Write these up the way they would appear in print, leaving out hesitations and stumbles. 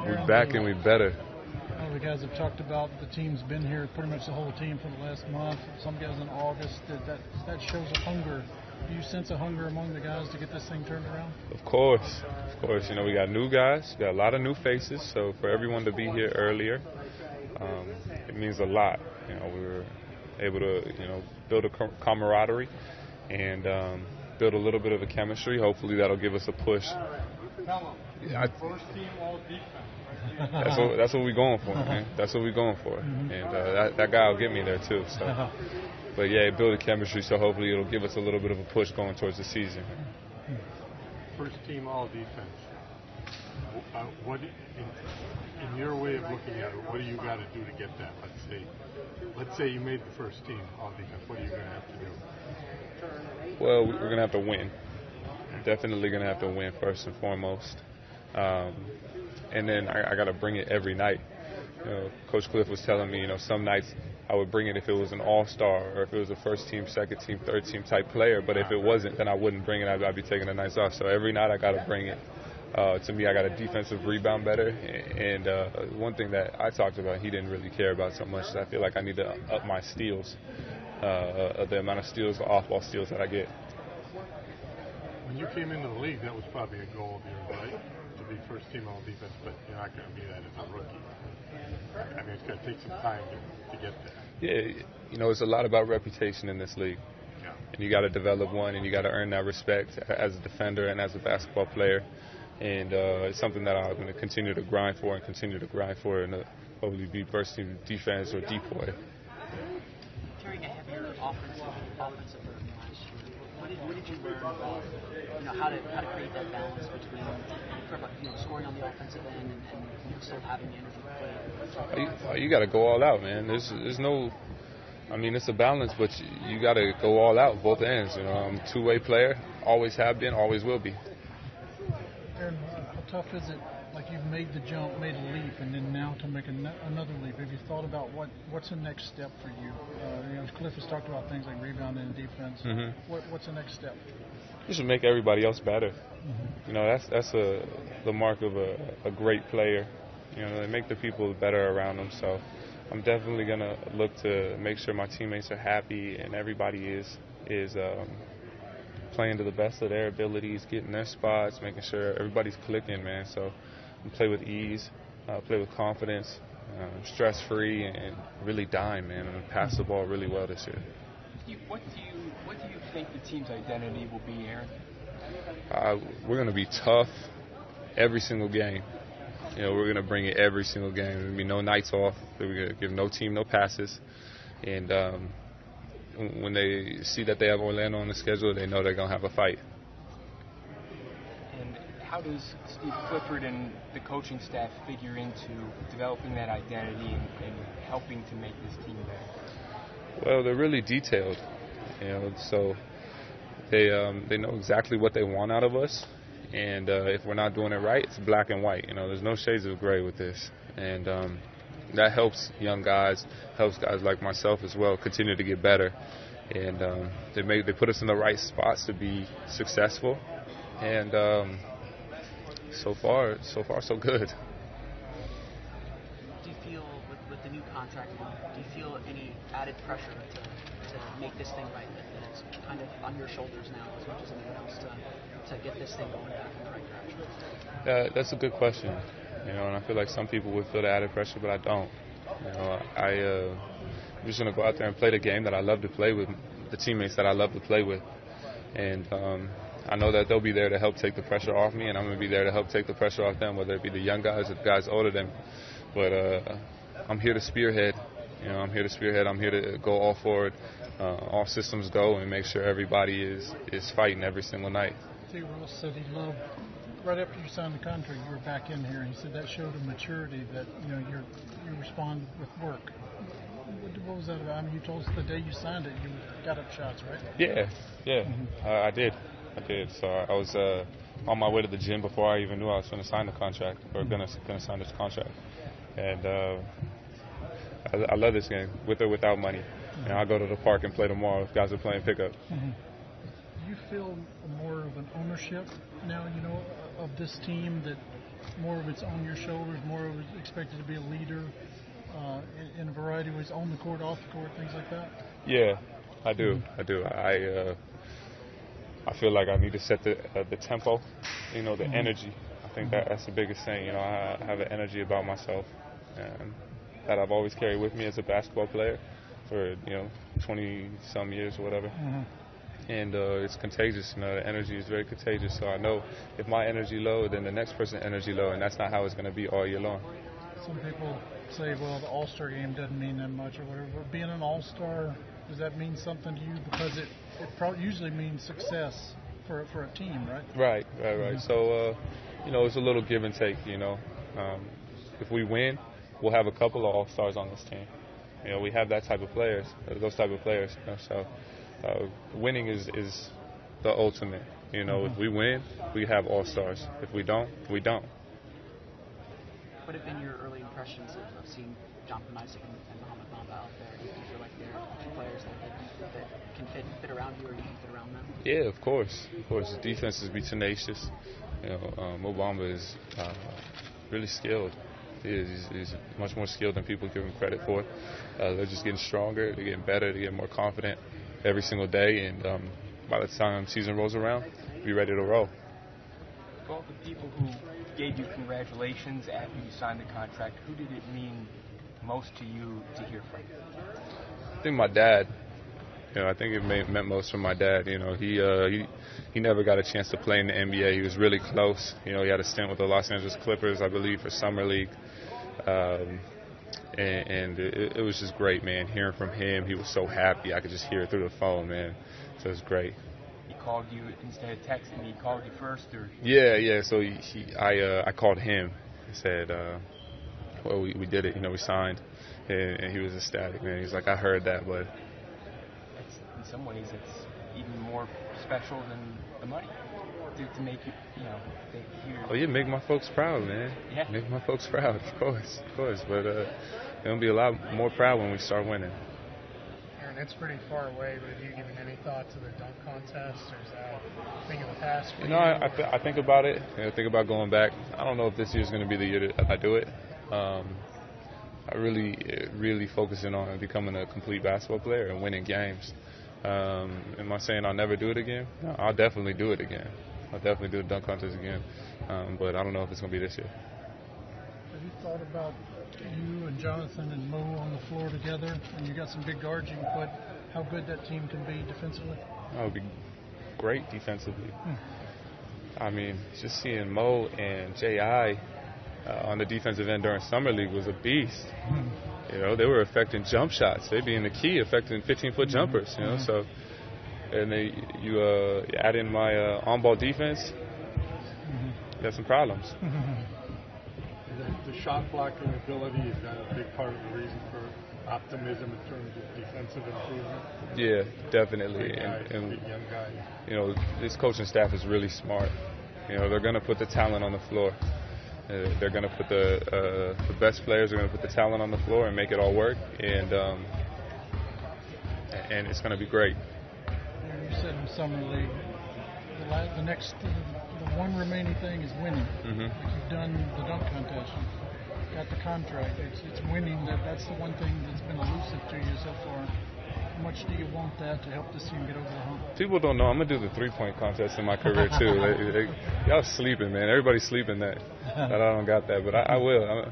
We're back and we're better. The guys have talked about the team's been here, pretty much the whole team for the last month. Some guys in August. That shows a hunger. Do you sense a hunger among the guys to get this thing turned around? Of course. You know, we got new guys, we got a lot of new faces. So for everyone to be here earlier, it means a lot. You know, we were able to, build a camaraderie and build a little bit of a chemistry. Hopefully that'll give us a push. First team all defense. That's what we're going for, man. That's what we're going for. And that guy will get me there, too. So, but, yeah, it built a chemistry, so hopefully it'll give us a little bit of a push going towards the season. First team all defense. What, in your way of looking at it, what do you got to do to get that? Let's say you made the first team all defense. What are you going to have to do? Well, we're going to have to win. Definitely going to have to win first and foremost. And then I got to bring it every night. Coach Cliff was telling me, some nights I would bring it if it was an all-star or if it was a first team, second team, third team type player. But if it wasn't, then I wouldn't bring it. I'd be taking the nights off. So every night I got to bring it. To me, I got a defensive rebound better. And one thing that I talked about, he didn't really care about so much. I feel like I need to up my steals, the amount of steals, off-ball steals that I get. When you came into the league, that was probably a goal of yours, right? To be first team all defense, but you're not going to be that as a rookie. I mean, it's going to take some time to get there. Yeah, it's a lot about reputation in this league. Yeah. And you got to develop one, and you got to earn that respect as a defender and as a basketball player. And it's something that I'm going to continue to grind for and hopefully be first team defense or decoy. Carrying a heavier offensive burden last year, what did you learn about how to create that balance between scoring on the offensive end and still having the energy to play? You got to go all out, man. There's no. I mean, it's a balance, but you got to go all out, both ends. I'm a two-way player, always have been, always will be. Aaron, how tough is it? Like you've made the jump, made a leap, and then now to make another leap. Have you thought about what's the next step for you? Cliff has talked about things like rebounding and defense. Mm-hmm. What's the next step? You should make everybody else better. Mm-hmm. That's the mark of a great player. They make the people better around them. So I'm definitely gonna look to make sure my teammates are happy and everybody is playing to the best of their abilities, getting their spots, making sure everybody's clicking, man. So play with ease, play with confidence, stress-free, and really dime, man, and pass the ball really well this year. What do you think the team's identity will be, Aaron? We're going to be tough every single game. We're going to bring it every single game. There's going to be no nights off. We're going to give no team no passes. And when they see that they have Orlando on the schedule, they know they're going to have a fight. And how does Steve Clifford and the coaching staff figure into developing that identity and helping to make this team better? Well, they're really detailed, so they know exactly what they want out of us, and if we're not doing it right, it's black and white. There's no shades of gray with this, and that helps young guys, helps guys like myself as well continue to get better, and they put us in the right spots to be successful, and so far so good. Do you feel with the new contract, do you feel any added pressure to make this thing right, that it's kind of on your shoulders now as much as anyone else to get this thing going back in the right direction? That's a good question, and I feel like some people would feel the added pressure, but I don't. I'm just going to go out there and play the game that I love to play with, the teammates that I love to play with, and I know that they'll be there to help take the pressure off me, and I'm going to be there to help take the pressure off them, whether it be the young guys or the guys older than me. But I'm here to spearhead. I'm here to go all forward, all systems go, and make sure everybody is fighting every single night. T. Ross said he loved, right after you signed the contract, you were back in here, and he said that showed a maturity that, you respond with work. What was that about? I mean, you told us the day you signed it, you got up shots, right? Yeah. Mm-hmm. I did. So I was on my way to the gym before I even knew I was going to sign the contract, or going to sign this contract. And I love this game, with or without money. Mm-hmm. I'll go to the park and play tomorrow if guys are playing pickup. Mm-hmm. Do you feel more of an ownership now, of this team, that more of it's on your shoulders, more of it's expected to be a leader in a variety of ways, on the court, off the court, things like that? Yeah, I do. I feel like I need to set the tempo, the energy. I think that's the biggest thing. I have an energy about myself that I've always carried with me as a basketball player for 20-some years or whatever. And it's contagious. The energy is very contagious. So I know if my energy low, then the next person's energy low, and that's not how it's going to be all year long. Some people say, well, the All-Star game doesn't mean that much or whatever. But being an All-Star, does that mean something to you? Because it usually means success for a team, right? Right. So, it's a little give and take, If we win, we'll have a couple of All-Stars on this team. We have those type of players. So winning is the ultimate. If we win, we have All-Stars. If we don't, we don't. What have been your early impressions of seeing Jonathan Isaac and Mohamed Bamba out there? Do you feel like they're two players that can fit around you, or you can fit around them? Yeah, of course. The defenses be tenacious. Mo Bamba is really skilled. He's much more skilled than people give him credit for. They're just getting stronger, they're getting better, they're getting more confident every single day, and by the time season rolls around, we'll be ready to roll. For all the people who gave you congratulations after you signed the contract, who did it mean most to you to hear from? I think my dad. I think it meant most from my dad. He never got a chance to play in the NBA. He was really close. He had a stint with the Los Angeles Clippers, I believe, for summer league. And it was just great, man. Hearing from him, he was so happy. I could just hear it through the phone, man. So it was great. He called you instead of texting. He called you first, or? Yeah. So I called him and said, well, we did it. We signed, and he was ecstatic, man. He's like, I heard that, but. In some ways, it's even more special than the money to make you, they hear. Oh, yeah, make my folks proud, man. Yeah. Make my folks proud, of course. But they're going to be a lot more proud when we start winning. Aaron, it's pretty far away, but have you given any thought to the dunk contest, or is that a thing of the past for you? I think about it. I think about going back. I don't know if this year's going to be the year that I do it. I really focusing on becoming a complete basketball player and winning games. Am I saying I'll never do it again? No, I'll definitely do it again. I'll definitely do the dunk contest again. But I don't know if it's going to be this year. Have you thought about you and Jonathan and Mo on the floor together? And you got some big guards you can put. How good that team can be defensively? That would be great defensively. I mean, just seeing Mo and J.I. On the defensive end during Summer League was a beast. They were affecting jump shots. They'd be in the key, affecting 15-foot jumpers, So, and you add in my on-ball defense, you got some problems. The shot blocking ability, is that a big part of the reason for optimism in terms of defensive improvement? Yeah, definitely. And big young guys. This coaching staff is really smart. They're going to put the talent on the floor. They're going to put the best players are going to put the talent on the floor and make it all work, and it's going to be great. You said in Summer League, the one remaining thing is winning. Like you've done the dunk contest, you've got the contract. It's winning. That's the one thing that's been elusive to you so far. How much do you want that to help this team get over the hump? People don't know. I'm going to do the three-point contest in my career, too. Y'all sleeping, man. Everybody's sleeping that I don't got that. But I will. I'm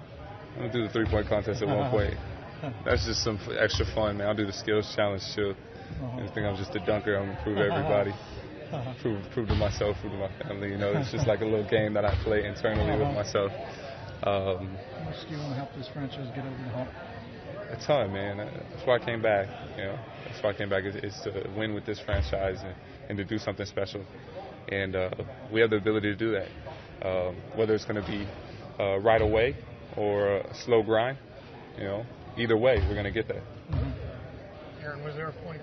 going to do the three-point contest at one point. That's just some extra fun, man. I'll do the skills challenge, too. I think I'm just a dunker. I'm going to prove to everybody. Prove to myself, prove to my family. It's just like a little game that I play internally with myself. How much do you want to help this franchise get over the hump? A ton, man. That's why I came back. That's why I came back is to win with this franchise and to do something special. And we have the ability to do that. Whether it's going to be right away or a slow grind, either way, we're going to get there. Aaron, was there a point